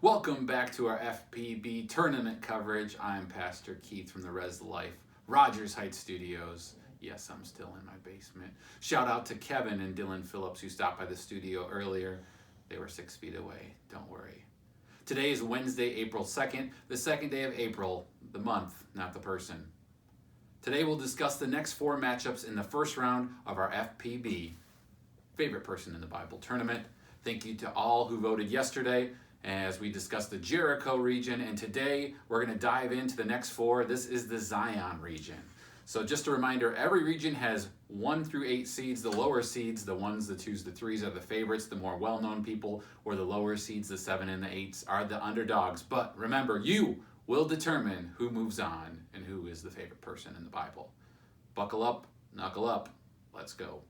Welcome back to our FPB tournament coverage. I'm Pastor Keith from the Res Life Rogers Heights Studios. Yes, I'm still in my basement. Shout out to Kevin and Dylan Phillips who stopped by the studio earlier. They were 6 feet away. Don't worry. Today is Wednesday, April 2nd, the second day of April, the month, not the person. Today we'll discuss the next 4 matchups in the first round of our FPB Favorite Person in the Bible tournament. Thank you to all who voted yesterday as we discussed the Jericho region, and today we're going to dive into the next 4. This is the Zion region. So just a reminder, every region has 1 through 8 seeds. The lower seeds, the 1s, the 2s, the 3s are the favorites, the more well-known people, or the lower seeds, the 7 and the 8s are the underdogs. But remember, you will determine who moves on and who is the favorite person in the Bible. Buckle up, knuckle up, let's go.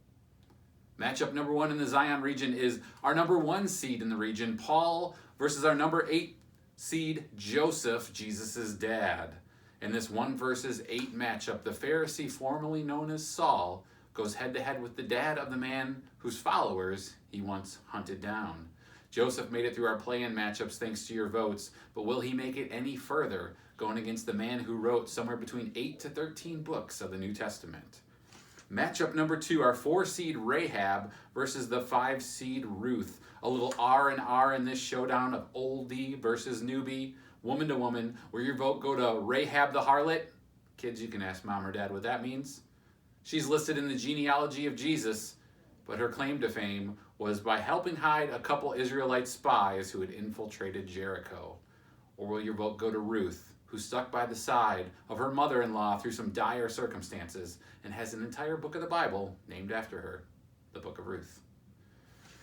Matchup number 1 in the Zion region is our number 1 seed in the region, Paul, versus our number 8 seed, Joseph, Jesus' dad. In this 1 versus 8 matchup, the Pharisee formerly known as Saul goes head-to-head with the dad of the man whose followers he once hunted down. Joseph made it through our play-in matchups thanks to your votes, but will he make it any further going against the man who wrote somewhere between 8 to 13 books of the New Testament? Matchup number 2, our 4 seed Rahab versus the 5 seed Ruth. A little R&R in this showdown of oldie versus newbie, woman to woman. Will your vote go to Rahab the harlot? Kids, you can ask mom or dad what that means. She's listed in the genealogy of Jesus, but her claim to fame was by helping hide a couple Israelite spies who had infiltrated Jericho. Or will your vote go to Ruth, who stuck by the side of her mother-in-law through some dire circumstances and has an entire book of the Bible named after her, the Book of Ruth?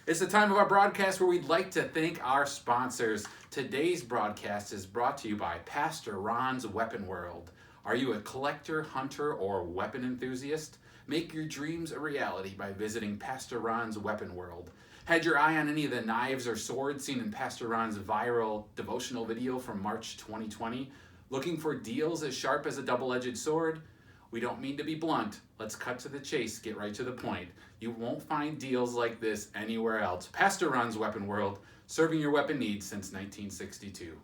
It's the time of our broadcast where we'd like to thank our sponsors. Today's broadcast is brought to you by Pastor Ron's Weapon World. Are you a collector, hunter, or weapon enthusiast? Make your dreams a reality by visiting Pastor Ron's Weapon World. Had your eye on any of the knives or swords seen in Pastor Ron's viral devotional video from March 2020? Looking for deals as sharp as a double-edged sword? We don't mean to be blunt. Let's cut to the chase, get right to the point. You won't find deals like this anywhere else. Pastor Ron's Weapon World, serving your weapon needs since 1962.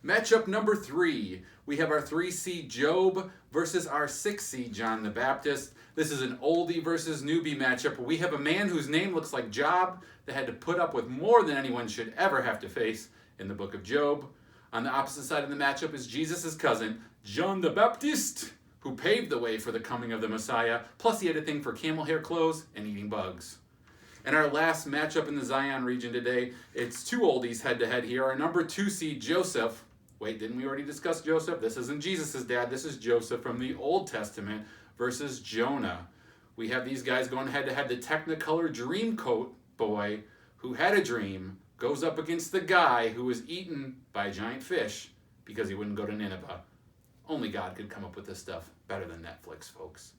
Matchup number 3. We have our 3 seed Job versus our 6 seed John the Baptist. This is an oldie versus newbie matchup where we have a man whose name looks like Job that had to put up with more than anyone should ever have to face in the book of Job. On the opposite side of the matchup is Jesus' cousin, John the Baptist, who paved the way for the coming of the Messiah, plus he had a thing for camel hair clothes and eating bugs. And our last matchup in the Zion region today, it's 2 oldies head-to-head here. Our number 2 seed, Joseph. Wait, didn't we already discuss Joseph? This isn't Jesus' dad. This is Joseph from the Old Testament versus Jonah. We have these guys going head-to-head. The Technicolor Dreamcoat boy who had a dream goes up against the guy who was eaten by a giant fish because he wouldn't go to Nineveh. Only God could come up with this stuff better than Netflix, folks.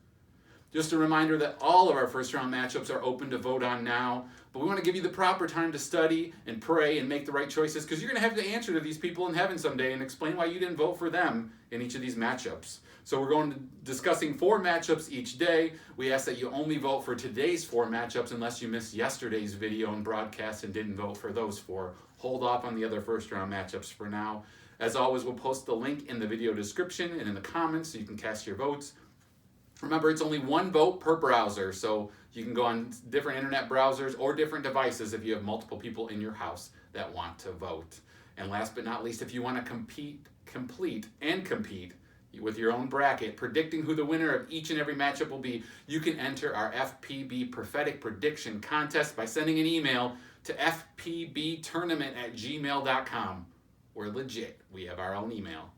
Just a reminder that all of our first round matchups are open to vote on now, but we want to give you the proper time to study and pray and make the right choices because you're going to have to answer to these people in heaven someday and explain why you didn't vote for them in each of these matchups. So we're going to discussing 4 matchups each day. We ask that you only vote for today's 4 matchups unless you missed yesterday's video and broadcast and didn't vote for those 4. Hold off on the other first round matchups for now. As always, we'll post the link in the video description and in the comments so you can cast your votes. Remember, it's only 1 vote per browser, so you can go on different internet browsers or different devices if you have multiple people in your house that want to vote. And last but not least, if you want to compete with your own bracket, predicting who the winner of each and every matchup will be, you can enter our FPB Prophetic Prediction Contest by sending an email to fpbtournament@gmail.com. We're legit. We have our own email.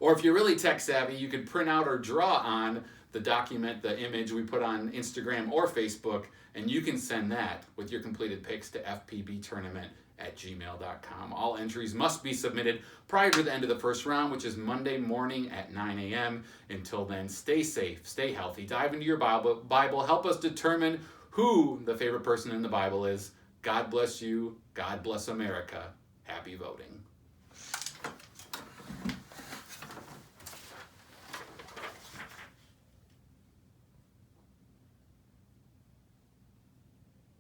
Or if you're really tech savvy, you can print out or draw on the document, the image we put on Instagram or Facebook, and you can send that with your completed picks to fpbtournament@gmail.com. All entries must be submitted prior to the end of the first round, which is Monday morning at 9 a.m. Until then, stay safe, stay healthy, dive into your Bible, help us determine who the favorite person in the Bible is. God bless you. God bless America. Happy voting.